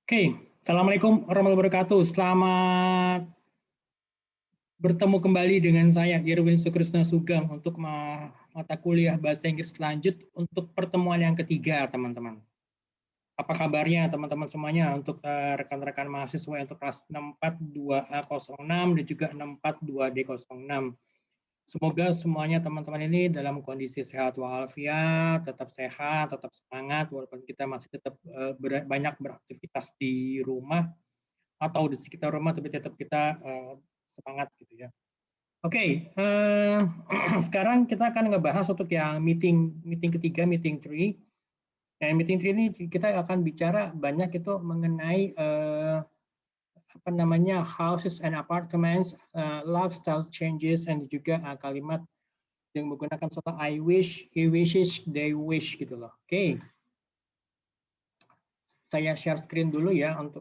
Oke, Assalamualaikum warahmatullahi wabarakatuh. Selamat bertemu kembali dengan saya, Irwin Sukrisna Sugeng, untuk mata kuliah Bahasa Inggris lanjut untuk pertemuan yang ketiga, teman-teman. Apa kabarnya, teman-teman semuanya, untuk rekan-rekan mahasiswa untuk kelas 642A06 dan juga 642D06. Semoga semuanya teman-teman ini dalam kondisi sehat walafiat, tetap sehat, tetap semangat, walaupun kita masih tetap banyak beraktivitas di rumah atau di sekitar rumah, tapi tetap kita semangat gitu ya. Oke, sekarang kita akan ngebahas untuk yang meeting ketiga, meeting 3. Nah, meeting 3 ini kita akan bicara banyak itu mengenai apa namanya houses and apartments, lifestyle changes, and juga kalimat yang menggunakan kata I wish, he wishes, they wish gitu loh. Oke. Saya share screen dulu ya untuk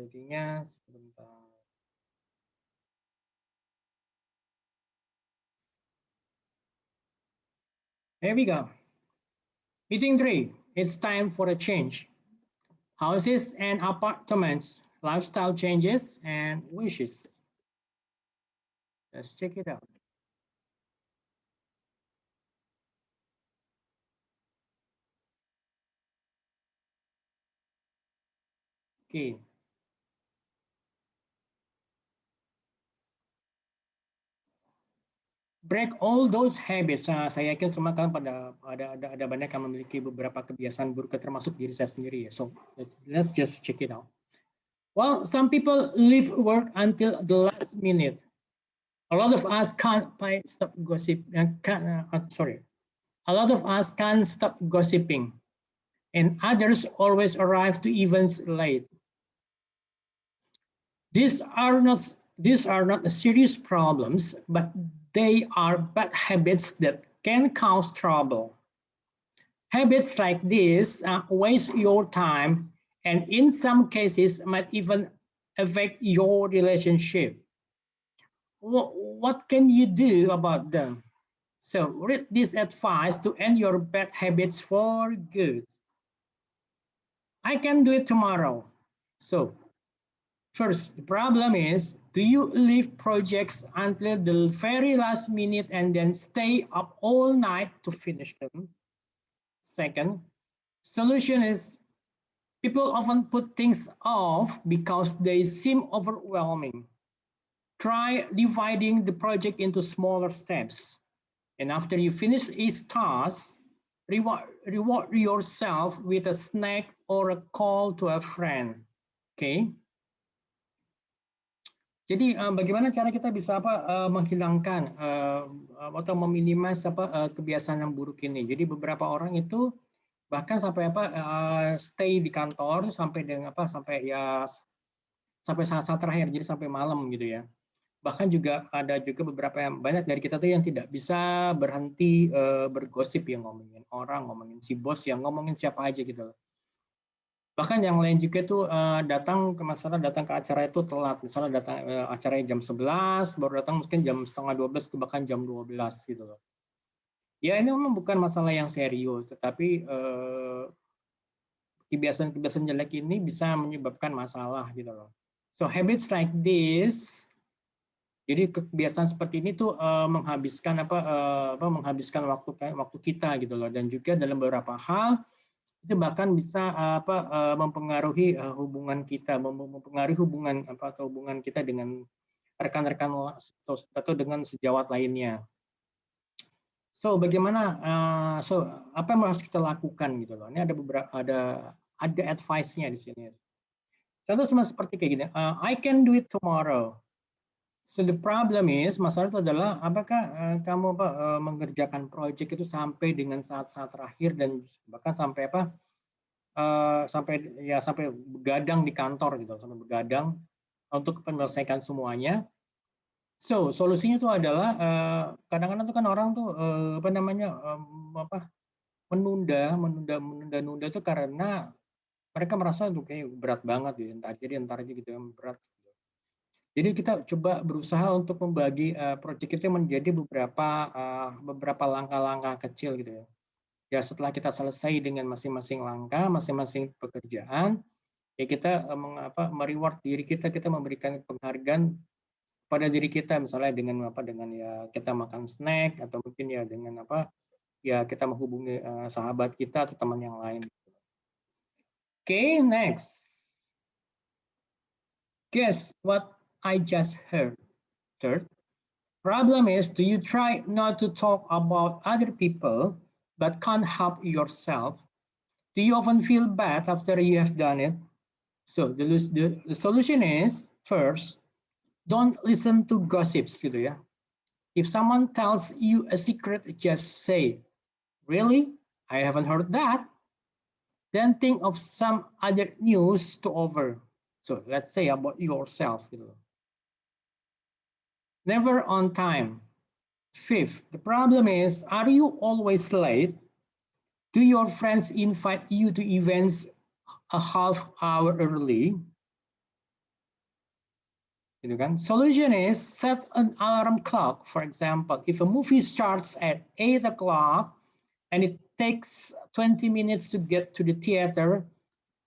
ininya sebentar. Here we go. Meeting 3. It's time for a change. Houses and apartments, lifestyle changes and wishes. Let's check it out. Okay. Break all those habits. Saya yakin semua kalian pada ada banyak yang memiliki beberapa kebiasaan buruk, termasuk diri saya sendiri ya. So let's just check it out. Well, some people leave work until the last minute. A lot of us can't stop gossip. Sorry. A lot of us can't stop gossiping, and others always arrive to events late. These are not serious problems, but they are bad habits that can cause trouble. Habits like this waste your time and in some cases might even affect your relationship. What can you do about them? So read this advice to end your bad habits for good. I can do it tomorrow. So first, the problem is, do you leave projects until the very last minute and then stay up all night to finish them? Second, solution is, people often put things off because they seem overwhelming. Try dividing the project into smaller steps. And after you finish each task, reward yourself with a snack or a call to a friend. Okay? Jadi bagaimana cara kita bisa menghilangkan atau meminimas kebiasaan yang buruk ini. Jadi beberapa orang itu bahkan sampai stay di kantor sampai dengan sampai saat-saat terakhir, jadi sampai malam gitu ya. Bahkan juga ada juga beberapa yang banyak dari kita tuh yang tidak bisa berhenti bergosip, yang ngomongin orang, ngomongin si bos, yang ngomongin siapa aja gitu. Bahkan yang lain juga tuh datang ke acara itu telat, misalnya datang acaranya jam 11, baru datang mungkin jam setengah 12 bahkan jam 12 gitu loh. Ya ini memang bukan masalah yang serius, tetapi kebiasaan-kebiasaan jelek ini bisa menyebabkan masalah gitu loh. So habits like this, jadi kebiasaan seperti ini tuh menghabiskan waktu kita gitu loh, dan juga dalam beberapa hal itu bahkan bisa mempengaruhi hubungan kita, mempengaruhi hubungan kita dengan rekan-rekan atau dengan sejawat lainnya. So bagaimana? Apa yang harus kita lakukan gitu loh? Ini ada advice-nya di sini. Contoh seperti kayak gini. I can do it tomorrow. So the problem is, masalah itu adalah apakah kamu mengerjakan proyek itu sampai dengan saat-saat terakhir dan bahkan sampai sampai begadang di kantor gitu, sampai begadang untuk menyelesaikan semuanya. So solusinya itu adalah kadang-kadang tuh kan orang tuh menunda itu karena mereka merasa tuh kayak berat banget gitu, entar aja gitu yang berat. Jadi kita coba berusaha untuk membagi proyek itu menjadi beberapa langkah-langkah kecil gitu ya. Ya setelah kita selesai dengan masing-masing langkah, masing-masing pekerjaan, Ya kita mereward diri kita memberikan penghargaan pada diri kita, misalnya dengan dengan ya kita makan snack, atau mungkin ya dengan ya kita menghubungi sahabat kita atau teman yang lain. Okay, next. Guess what I just heard? Third, problem is, do you try not to talk about other people but can't help yourself? Do you often feel bad after you have done it? So the solution is, first, don't listen to gossips gitu ya. If someone tells you a secret, just say, really? I haven't heard that. Then think of some other news to over. So let's say about yourself. Never on time. Fifth, the problem is, are you always late? Do your friends invite you to events a half hour early? Gitu kan? Solution is, set an alarm clock. For example, if a movie starts at 8 o'clock and it takes 20 minutes to get to the theater,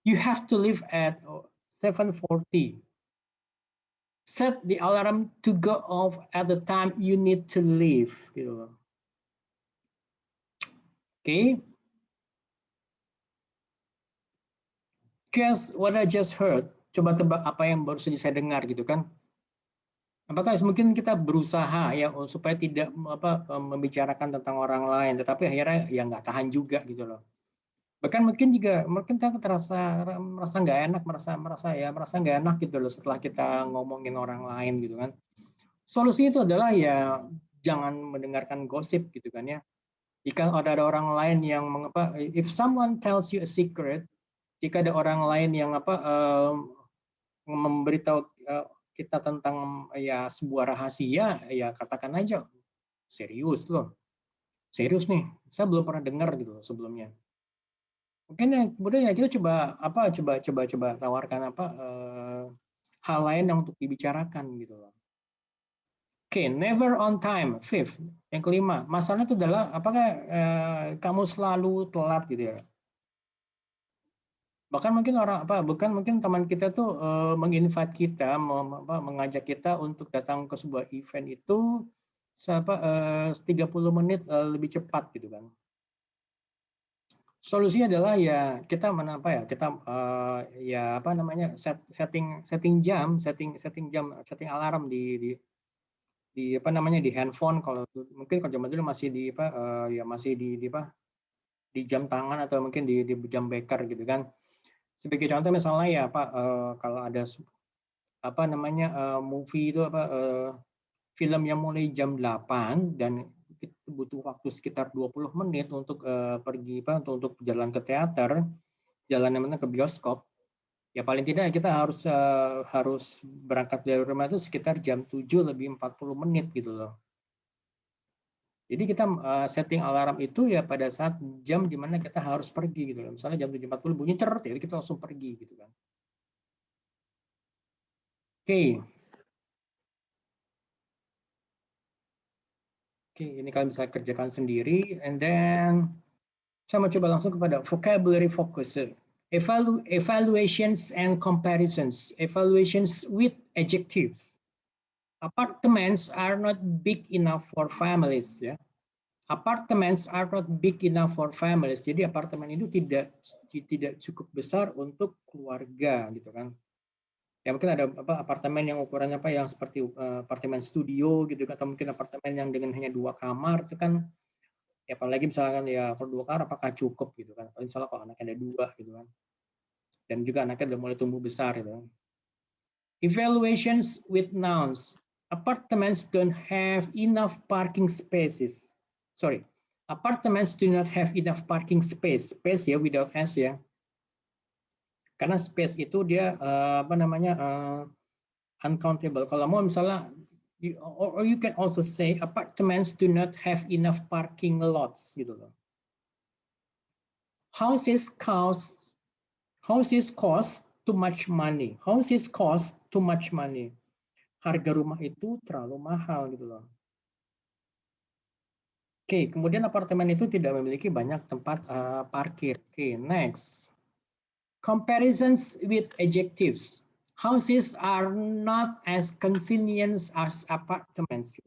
you have to leave at 7:40. Set the alarm to go off at the time you need to leave. Gitu. Okay. Guess what I just heard? Coba tebak apa yang baru saja saya dengar gitu kan? Apakah mungkin kita berusaha ya supaya tidak membicarakan tentang orang lain, tetapi akhirnya ya nggak tahan juga gitu loh. Bahkan mungkin kita merasa nggak enak, merasa nggak enak gitu loh setelah kita ngomongin orang lain gitu kan. Solusinya itu adalah ya jangan mendengarkan gosip gitu kan ya. Jika ada orang lain yang if someone tells you a secret, jika ada orang lain yang memberitahu kita tentang ya sebuah rahasia, ya katakan aja, serius loh, serius nih, saya belum pernah dengar gitu sebelumnya. Mungkin yang kemudian ya kita coba tawarkan hal lain yang untuk dibicarakan gitu loh. Oke, never on time. Fifth, yang kelima, masalahnya itu adalah apakah kamu selalu telat gitu ya. Bahkan mungkin teman kita tuh menginvite kita, mengajak kita untuk datang ke sebuah event itu 30 menit lebih cepat gitu kan. Solusinya adalah ya kita setting alarm di handphone. Kalau mungkin kalau zaman dulu masih di jam tangan atau mungkin di jam beker gitu kan. Sebagai contoh misalnya ya kalau ada movie itu film yang mulai jam 8 dan kita butuh waktu sekitar 20 menit untuk pergi untuk jalan ke teater, jalan ke bioskop. Ya paling tidak kita harus berangkat dari rumah itu sekitar jam 7 lebih 40 menit gitu loh. Jadi kita setting alarm itu ya pada saat jam di mana kita harus pergi gitu loh. Misalnya jam 7.40 bunyi ceret ya kita langsung pergi gitu kan. Oke, ini kalian bisa kerjakan sendiri, and then saya mau coba langsung kepada vocabulary focus. Evaluations and comparisons. Evaluations with adjectives. Apartments are not big enough for families. Ya. Apartments are not big enough for families. Jadi apartemen itu tidak cukup besar untuk keluarga, gitu kan? Ya mungkin ada apartemen yang ukurannya yang seperti apartemen studio gitu, atau mungkin apartemen yang dengan hanya 2 kamar itu kan. Ya apalagi misalkan ya kalau 2 kamar apakah cukup gitu kan? Misalnya kalau anaknya ada 2 gitu kan. Dan juga anaknya udah mulai tumbuh besar gitu kan. Evaluations with nouns. Apartments don't have enough parking spaces. Sorry. Apartments do not have enough parking space. Space ya without S ya. Karena space itu dia uncountable. Kalau mau misalnya or you can also say apartments do not have enough parking lots gitu loh. Houses cost too much money. Houses cost too much money. Harga rumah itu terlalu mahal gitu loh. Oke, kemudian apartemen itu tidak memiliki banyak tempat parkir. Oke, next. Comparisons with adjectives. Houses are not as convenient as apartments.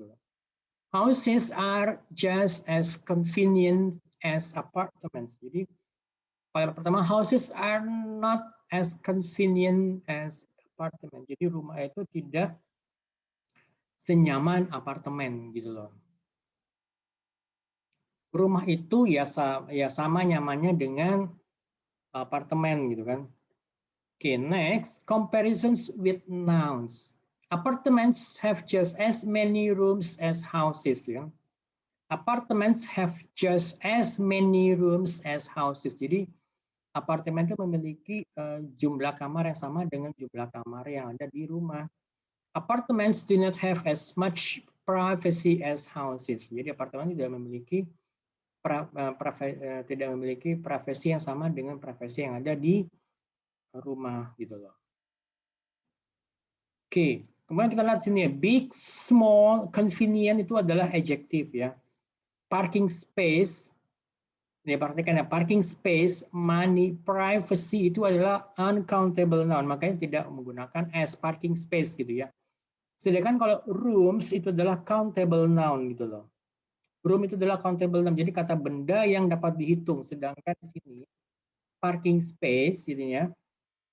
Houses are just as convenient as apartments. Jadi pada pertama, houses are not as convenient as apartment. Jadi rumah itu tidak senyaman apartemen gitu loh. Rumah itu ya sama nyamannya dengan apartemen gitu kan. Okay, next, comparisons with nouns. Apartments have just as many rooms as houses. Ya. Apartments have just as many rooms as houses. Jadi apartemen itu memiliki jumlah kamar yang sama dengan jumlah kamar yang ada di rumah. Apartments do not have as much privacy as houses. Jadi apartemen tidak memiliki privasi yang sama dengan privasi yang ada di rumah gitu loh. Oke, kemudian kita lihat sini ya, big, small, convenient itu adalah adjective ya. Parking space, ini perhatikan ya, parking space, money, privacy itu adalah uncountable noun, makanya tidak menggunakan as parking space gitu ya. Sedangkan kalau rooms itu adalah countable noun gitu loh. Room itu adalah countable noun, jadi kata benda yang dapat dihitung. Sedangkan di sini parking space gitu ya,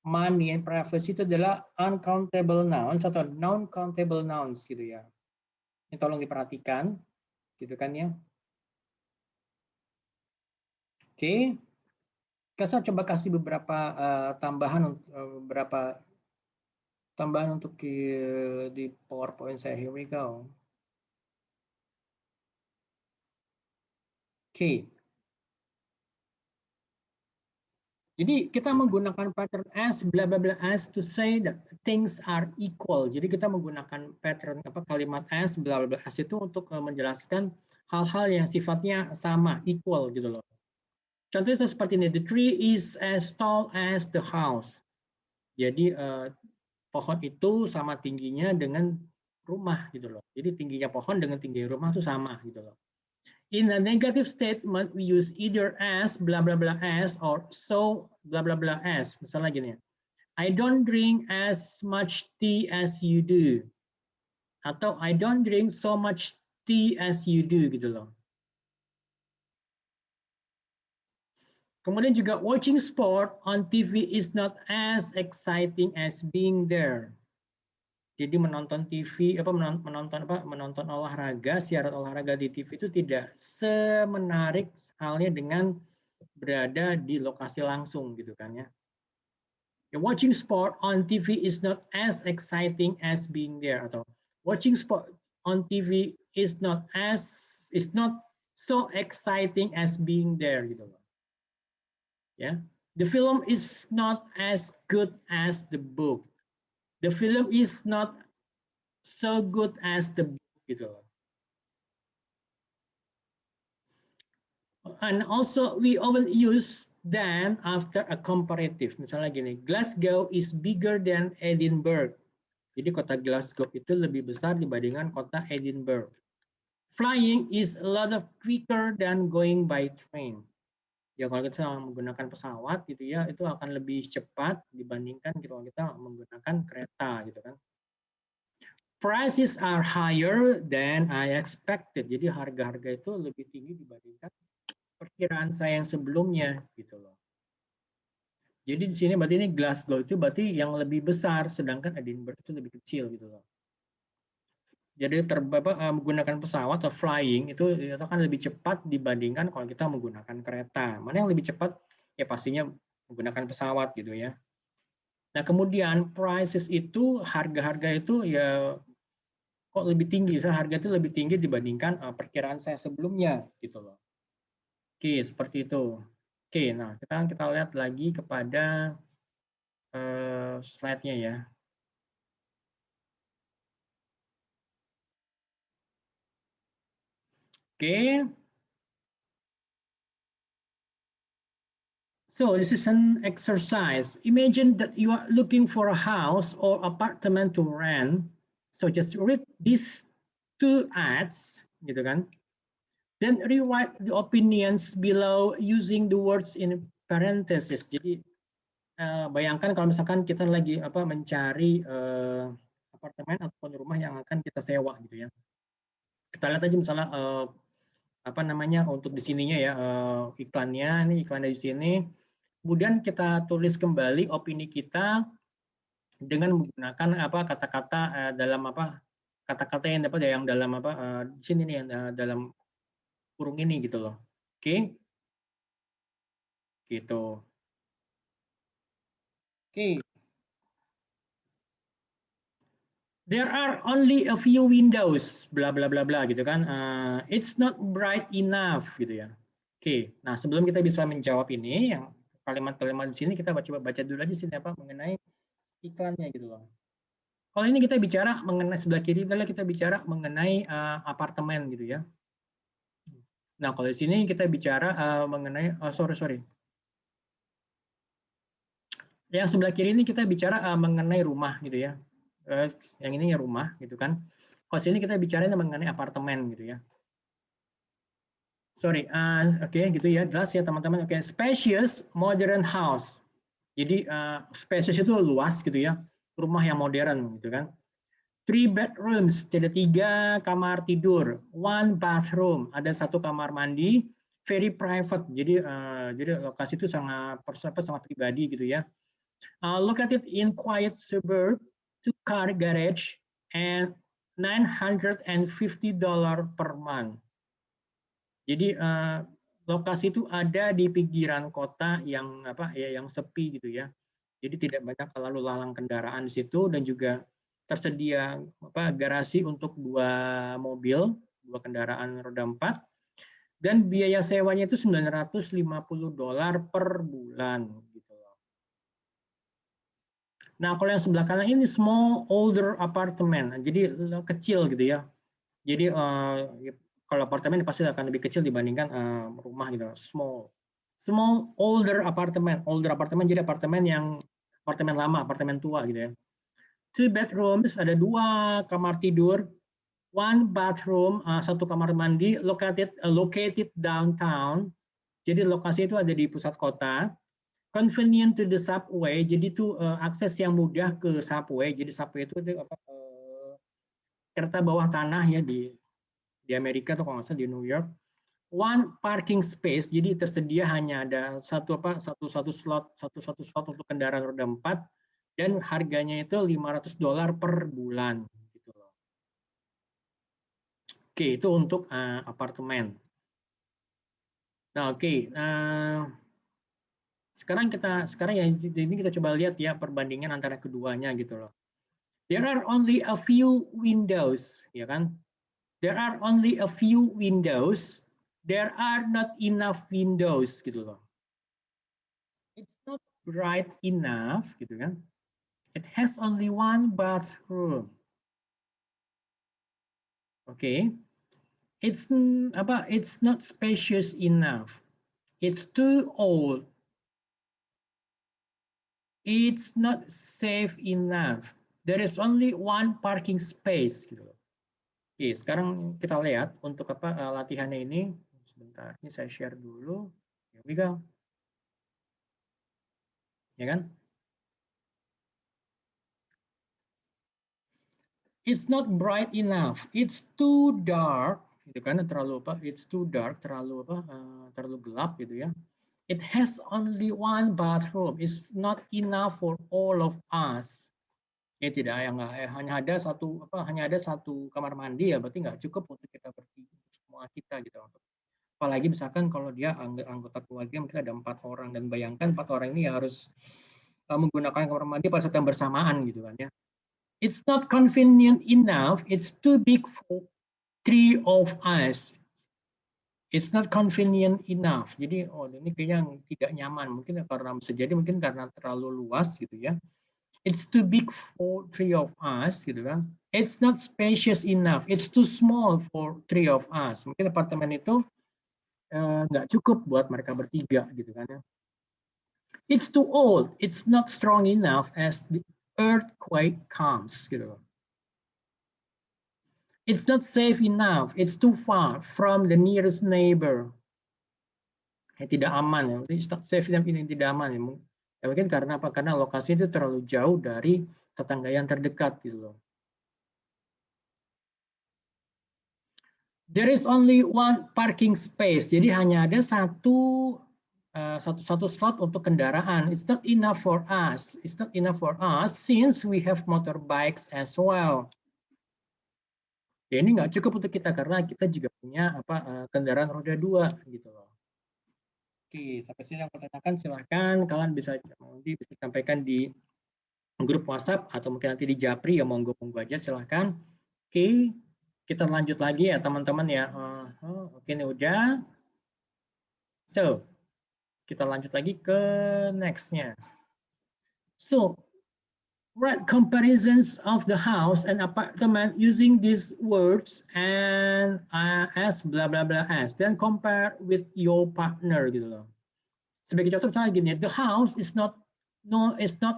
money and privacy itu adalah uncountable nouns atau non-countable nouns gitu ya. Ini tolong diperhatikan, gitu kan ya. Oke, saya coba kasih beberapa tambahan untuk di PowerPoint saya. Here we go. Oke. Jadi kita menggunakan pattern as, bla bla bla as to say that things are equal. Jadi kita menggunakan pattern kalimat as, bla bla bla as itu untuk menjelaskan hal-hal yang sifatnya sama, equal gitu loh. Contohnya seperti ini, the tree is as tall as the house. Jadi pohon itu sama tingginya dengan rumah gitu loh. Jadi tingginya pohon dengan tinggi rumah itu sama gitu loh. In a negative statement, we use either as, blah, blah, blah, as, or so, blah, blah, blah, as. Misalnya gini, I don't drink as much tea as you do. Atau I don't drink so much tea as you do, gitu loh. Kemudian juga, watching sport on TV is not as exciting as being there. Jadi menonton TV, menonton olahraga, siaran olahraga di TV itu tidak semenarik halnya dengan berada di lokasi langsung gitu kan ya. Watching sport on TV is not as exciting as being there, atau watching sport on TV is not so exciting as being there gitu loh. Ya. The film is not as good as the book. The film is not so good as the book gitu. And also we often use than after a comparative. Misalnya gini, Glasgow is bigger than Edinburgh. Jadi kota Glasgow itu lebih besar dibandingkan kota Edinburgh. Flying is a lot of quicker than going by train. Ya kalau kita menggunakan pesawat gitu ya, itu akan lebih cepat dibandingkan kalau kita menggunakan kereta gitu kan. Prices are higher than I expected. Jadi harga-harga itu lebih tinggi dibandingkan perkiraan saya yang sebelumnya gitu loh. Jadi di sini berarti ini Glasgow itu berarti yang lebih besar, sedangkan Edinburgh itu lebih kecil gitu loh. Jadi menggunakan pesawat atau flying itu akan lebih cepat dibandingkan kalau kita menggunakan kereta. Mana yang lebih cepat? Ya pastinya menggunakan pesawat gitu ya. Nah kemudian prices itu, harga-harga itu ya kok lebih tinggi, harga itu lebih tinggi dibandingkan perkiraan saya sebelumnya gitu loh. Oke, seperti itu. Oke, nah kita lihat lagi kepada slide-nya ya. Oke. So this is an exercise. Imagine that you are looking for a house or apartment to rent. So just read these two ads, gitu kan? Then rewrite the opinions below using the words in parentheses. Jadi bayangkan kalau misalkan kita lagi mencari apartemen ataupun rumah yang akan kita sewa gitu ya. Kita lihat aja misalnya untuk di sininya ya iklannya, ini iklannya di sini. Kemudian kita tulis kembali opini kita dengan menggunakan kata-kata dalam kata-kata yang dalam di sini nih yang dalam kurung ini gitu loh. Oke. Gitu. Oke. There are only a few windows, bla bla bla bla gitu kan. It's not bright enough gitu ya. Oke, nah sebelum kita bisa menjawab ini, yang kalimat-kalimat di sini kita coba baca dulu aja sini mengenai iklannya gitu loh. Kalau ini kita bicara mengenai sebelah kiri adalah kita bicara mengenai apartemen gitu ya. Nah kalau di sini kita bicara mengenai sorry. Yang sebelah kiri ini kita bicara mengenai rumah gitu ya. Yang ini ya rumah gitu kan. Kalau sini kita bicara mengenai apartemen gitu ya. Sorry, oke gitu ya, jelas ya teman-teman. Oke, spacious modern house. Jadi spacious itu luas gitu ya, rumah yang modern gitu kan. 3 bedrooms, ada 3 kamar tidur, 1 bathroom, ada 1 kamar mandi, very private. Jadi lokasi itu sangat pribadi gitu ya. Located in quiet suburb, 2-car garage, and $950 per month. Jadi lokasi itu ada di pinggiran kota yang yang sepi gitu ya. Jadi tidak banyak lalu lalang kendaraan di situ dan juga tersedia garasi untuk 2 mobil, 2 kendaraan roda 4 dan biaya sewanya itu $950 per bulan gitu loh. Nah, kalau yang sebelah kanan ini small older apartment. Jadi kecil gitu ya. Jadi kalau apartemen pasti akan lebih kecil dibandingkan rumah gitu. Small older apartemen. Older apartemen jadi apartemen lama, apartemen tua gitu ya. 2 bedrooms, ada 2 kamar tidur, 1 bathroom, 1 kamar mandi, located downtown. Jadi lokasi itu ada di pusat kota. Convenient to the subway, jadi itu akses yang mudah ke subway. Jadi subway itu kereta bawah tanah ya di Amerika atau kalau nggak salah di New York. 1 parking space, jadi tersedia hanya ada satu slot untuk kendaraan roda 4 dan harganya itu $500 per bulan gitu loh. Oke, itu untuk apartemen. Nah, oke. Sekarang ya ini kita coba lihat ya perbandingan antara keduanya gitu loh. There are only a few windows, ya kan? There are only a few windows. There are not enough windows gitu loh. It's not bright enough gitu kan. It has only 1 bathroom. Okay. It's not spacious enough. It's too old. It's not safe enough. There is only 1 parking space gitu loh. Oke, sekarang kita lihat untuk latihannya ini. Sebentar, ini saya share dulu. Here we go. Ya kan? It's not bright enough. It's too dark. Gitu kan? Terlalu It's too dark. Terlalu terlalu gelap gitu ya. It has only 1 bathroom. It's not enough for all of us. Ya tidak, hanya ada satu kamar mandi ya, berarti nggak cukup untuk kita semua kita gitu. Apalagi misalkan kalau dia anggota keluarga mungkin ada 4 orang dan bayangkan 4 orang ini harus menggunakan kamar mandi pada saat yang bersamaan gitu kan ya. It's not convenient enough. It's too big for 3 of us. It's not convenient enough. Jadi ini kayaknya tidak nyaman. Mungkin karena bisa jadi mungkin karena terlalu luas gitu ya. It's too big for 3 of us gitu kan. It's not spacious enough. It's too small for 3 of us. Mungkin apartemen itu nggak cukup buat mereka bertiga gitu kan ya. It's too old. It's not strong enough as the earthquake comes gitu. It's not safe enough. It's too far from the nearest neighbor. Tidak aman ya. It's not safe enough, ini tidak aman ya. Ya mungkin karena apa? Karena lokasi itu terlalu jauh dari tetangga yang terdekat gitu loh. There is only one parking space. Jadi hanya ada satu slot untuk kendaraan. It's not enough for us. It's not enough for us since we have motorbikes as well. Ya ini nggak cukup untuk kita karena kita juga punya kendaraan roda 2 gitu loh. Oke, sampai sini yang pertanyakan silahkan kalian bisa sampaikan di grup WhatsApp atau mungkin nanti di Japri ya monggo aja silahkan. Oke, kita lanjut lagi ya teman-teman ya. Oke ini udah. So, kita lanjut lagi ke next-nya. So, write comparisons of the house and apartment using these words and as blah blah blah as. Then compare with your partner gitu loh. Sebagai contoh misalnya gini, the house is not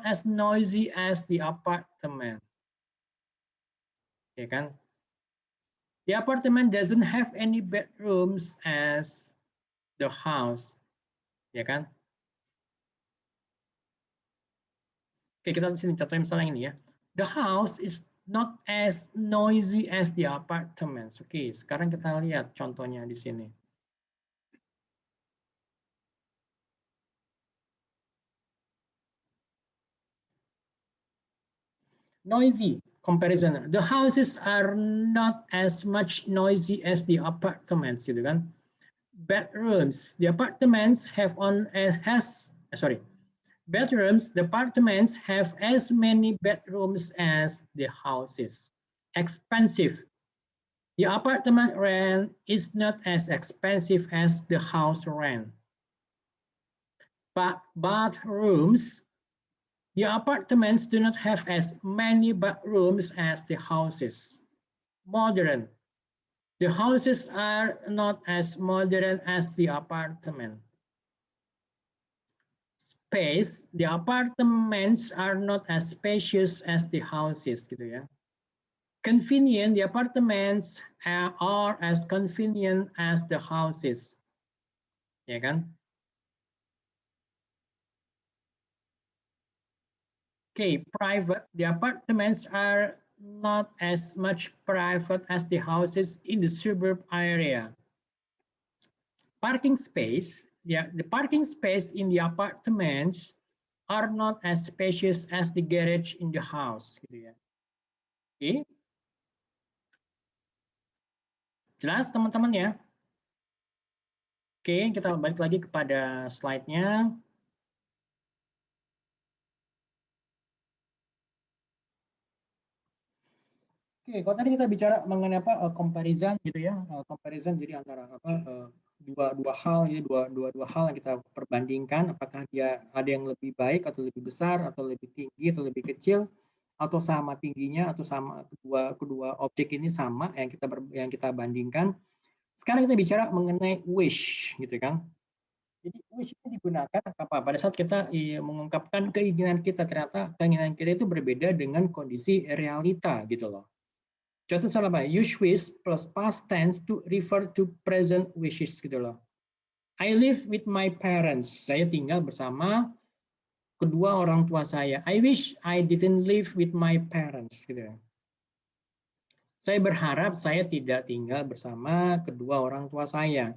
as noisy as the apartment. Ya kan? The apartment doesn't have any bedrooms as the house. Ya kan? Oke, kita di sini contohnya misalnya ini ya. The house is not as noisy as the apartments. Oke, sekarang kita lihat contohnya di sini. Noisy comparison. The houses are not as much noisy as the apartments, gitu kan? Bedrooms. The apartments have bedrooms. The apartments have as many bedrooms as the houses. Expensive. The apartment rent is not as expensive as the house rent. But bathrooms, the apartments do not have as many bathrooms as the houses. Modern. The houses are not as modern as the apartment. Space, the apartments are not as spacious as the houses, gitu ya. Convenient, the apartments are as convenient as the houses. Ya kan? Okay, private, the apartments are not as much private as the houses in the suburb area. Parking space, the parking space in the apartments are not as spacious as the garage in the house. Gitu ya. Oke. Jelas teman-teman ya? Oke, kita balik lagi kepada slide-nya. Oke, kalau tadi kita bicara mengenai comparison gitu ya, comparison jadi antara dua hal ya, dua hal yang kita perbandingkan, apakah dia ada yang lebih baik atau lebih besar atau lebih tinggi atau lebih kecil atau sama tingginya atau sama kedua objek ini sama yang kita bandingkan. Sekarang kita bicara mengenai wish gitu kan. Jadi wish ini digunakan pada saat kita mengungkapkan keinginan kita, ternyata keinginan kita itu berbeda dengan kondisi realita gitu loh. Contoh salah apa? Use wish plus past tense to refer to present wishes gitu loh. I live with my parents. Saya tinggal bersama kedua orang tua saya. I wish I didn't live with my parents gitu. Saya berharap saya tidak tinggal bersama kedua orang tua saya.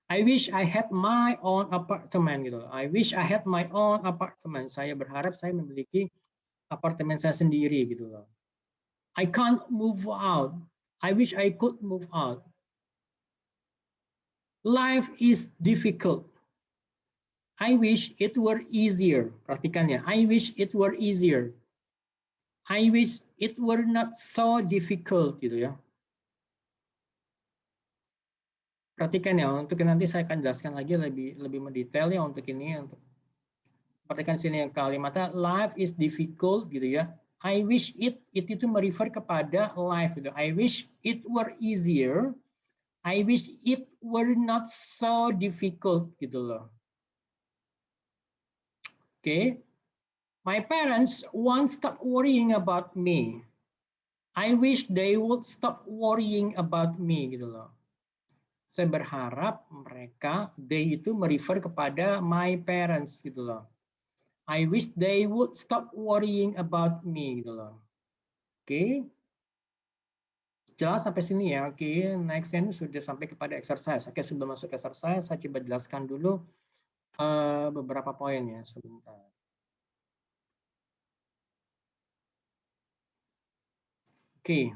I wish I had my own apartment gitu. I wish I had my own apartment. Saya berharap saya memiliki apartemen saya sendiri gitu loh. I can't move out. I wish I could move out. Life is difficult. I wish it were easier. Perhatikan ya. I wish it were easier. I wish it were not so difficult gitu ya. Perhatikan ya, untuk nanti saya akan jelaskan lagi lebih mendetail ya untuk ini. Perhatikan sini kalimatnya life is difficult gitu ya. I wish it itu merefer kepada life gitu. I wish it were easier. I wish it were not so difficult gitu loh. Okay. My parents won't stop worrying about me. I wish they would stop worrying about me gitu loh. Saya berharap mereka, they itu merefer kepada my parents gitu loh. I wish they would stop worrying about me gitu loh. Oke. Jelas sampai sini ya. Oke, nextnya ini sudah sampai kepada exercise. Oke, sebelum masuk exercise saya coba jelaskan dulu beberapa poin ya sebentar. Oke.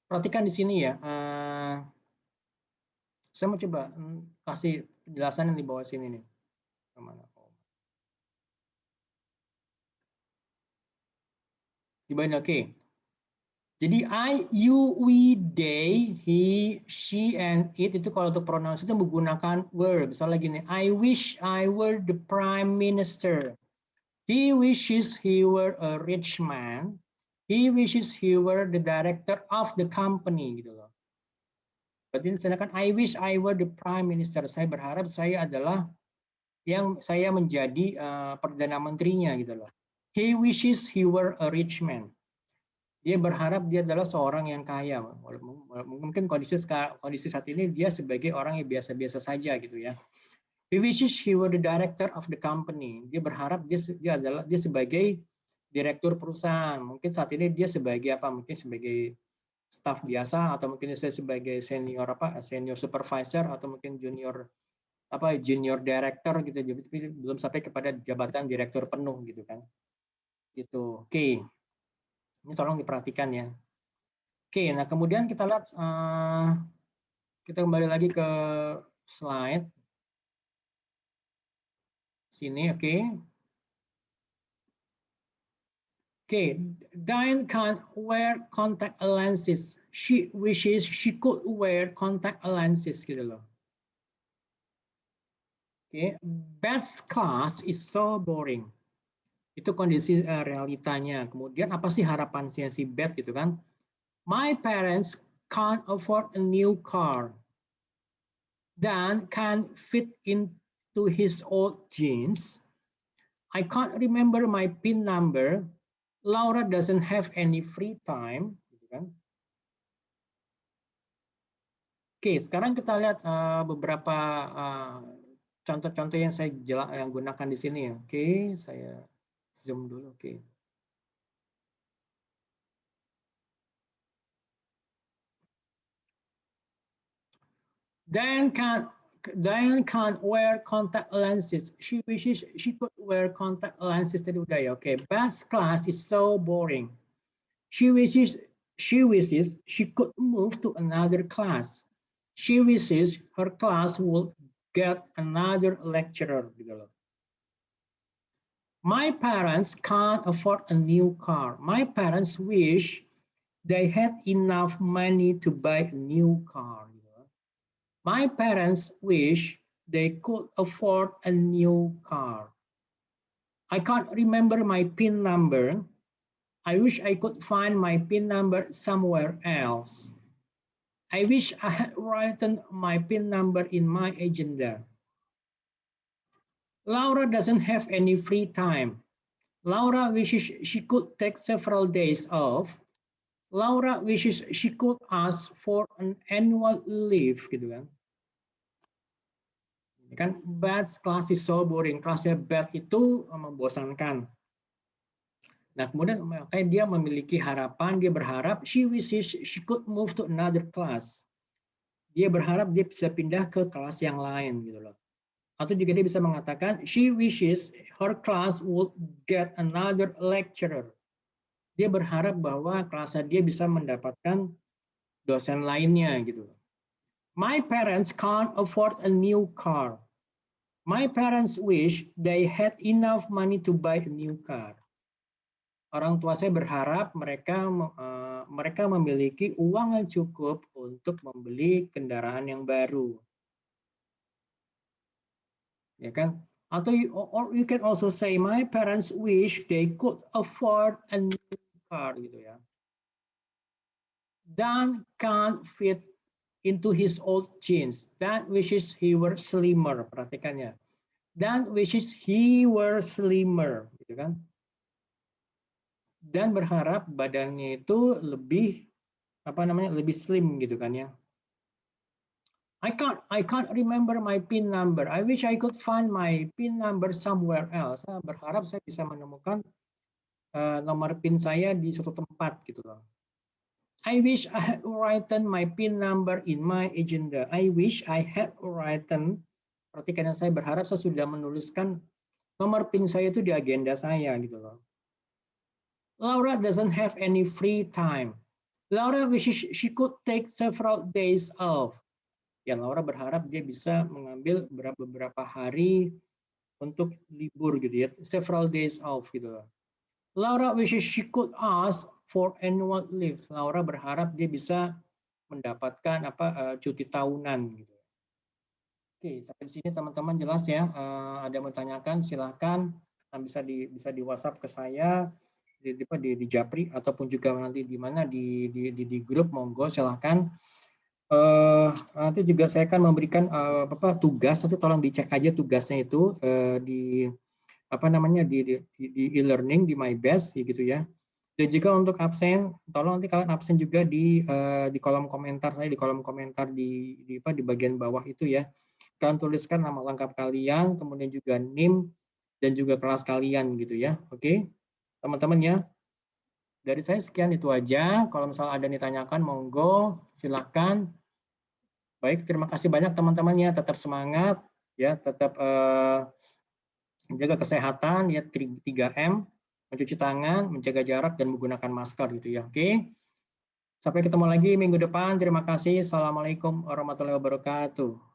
Perhatikan di sini ya. Saya mau coba kasih penjelasan yang di bawah sini nih. Kemana? Di bawah ini, oke. Jadi I, you, we, they, he, she, and it itu kalau untuk pronouns itu menggunakan verb. Misalnya gini, I wish I were the prime minister. He wishes he were a rich man. He wishes he were the director of the company gitu loh. Berarti sedangkan I wish I were the prime minister. Saya berharap saya adalah yang saya menjadi perdana menterinya gitu loh. He wishes he were a rich man. Dia berharap dia adalah seorang yang kaya. Mungkin kondisi saat ini dia sebagai orang yang biasa-biasa saja gitu ya. He wishes he were the director of the company. Dia berharap dia sebagai direktur perusahaan. Mungkin saat ini dia sebagai apa? Mungkin sebagai staf biasa atau mungkin saya sebagai senior senior supervisor atau mungkin junior director gitu. Belum sampai kepada jabatan direktur penuh gitu kan. Gitu. Oke. Ini tolong diperhatikan ya. Oke, nah kemudian kita lihat, kita kembali lagi ke slide sini, oke. Oke, Diane can't wear contact lenses. She wishes she could wear contact lenses gitu loh. Oke, Beth's class is so boring. Itu kondisi realitanya. Kemudian apa sih harapannya si Beth gitu kan? My parents can't afford a new car. Dan can't fit into his old jeans. I can't remember my PIN number. Laura doesn't have any free time. Oke, sekarang kita lihat beberapa contoh-contoh yang saya gunakan di sini ya. Oke, saya zoom dulu. Oke. Diane can't wear contact lenses. She wishes she could wear contact lenses tadi udah ya. Oke, Beth's class is so boring. She wishes she could move to another class. She wishes her class would get another lecturer. My parents can't afford a new car. My parents wish they had enough money to buy a new car. My parents wish they could afford a new car. I can't remember my PIN number. I wish I could find my PIN number somewhere else. I wish I had written my PIN number in my agenda. Laura doesn't have any free time. Laura wishes she could take several days off. Laura wishes she could ask for an annual leave gitu kan. Kan Beth's class is so boring. Kelasnya Beth itu membosankan. Nah, kemudian kayak dia memiliki harapan, dia berharap she wishes she could move to another class. Dia berharap dia bisa pindah ke kelas yang lain gitu loh. Atau juga dia bisa mengatakan she wishes her class would get another lecturer. Dia berharap bahwa kelas dia bisa mendapatkan dosen lainnya gitu. My parents can't afford a new car. My parents wish they had enough money to buy a new car. Orang tua saya berharap mereka memiliki uang yang cukup untuk membeli kendaraan yang baru. Ya kan? Atau you can also say my parents wish they could afford a new car gitu ya. Dan can't fit into his old jeans. Dan wishes he were slimmer. Perhatikan ya. Dan wishes he were slimmer, gitu kan? Dan berharap badannya itu lebih lebih slim gitu kan ya. I can't remember my PIN number. I wish I could find my PIN number somewhere else. Saya berharap saya bisa menemukan nomor PIN saya di suatu tempat gitu loh. I wish I had written my PIN number in my agenda. I wish I had written. Perhatikan, saya berharap saya sudah menuliskan nomor PIN saya itu di agenda saya gitu loh. Laura doesn't have any free time. Laura wishes she could take several days off. Ya, Laura berharap dia bisa mengambil beberapa hari untuk libur gitu ya, several days off gitu loh. Laura wishes she could ask for annual leave. Laura berharap dia bisa mendapatkan cuti tahunan gitu. Oke, sampai di sini teman-teman jelas ya. Ada yang mau tanyakan silahkan, bisa di WhatsApp ke saya, di Japri ataupun juga nanti di mana di grup, monggo silahkan. Nanti juga saya akan memberikan tugas, nanti tolong dicek aja tugasnya itu di e-learning di MyBest gitu ya. Dan jika untuk absen, tolong nanti kalian absen juga di kolom komentar saya, di kolom komentar di bagian bawah itu ya. Kalian tuliskan nama lengkap kalian, kemudian juga NIM dan juga kelas kalian gitu ya. Oke, teman-teman ya. Dari saya sekian itu aja. Kalau misalnya ada yang ditanyakan, monggo silakan. Baik, terima kasih banyak teman-temannya. Tetap semangat, ya, tetap menjaga kesehatan, ya 3M, mencuci tangan, menjaga jarak dan menggunakan masker gitu ya. Oke. Sampai ketemu lagi minggu depan. Terima kasih. Assalamualaikum warahmatullahi wabarakatuh.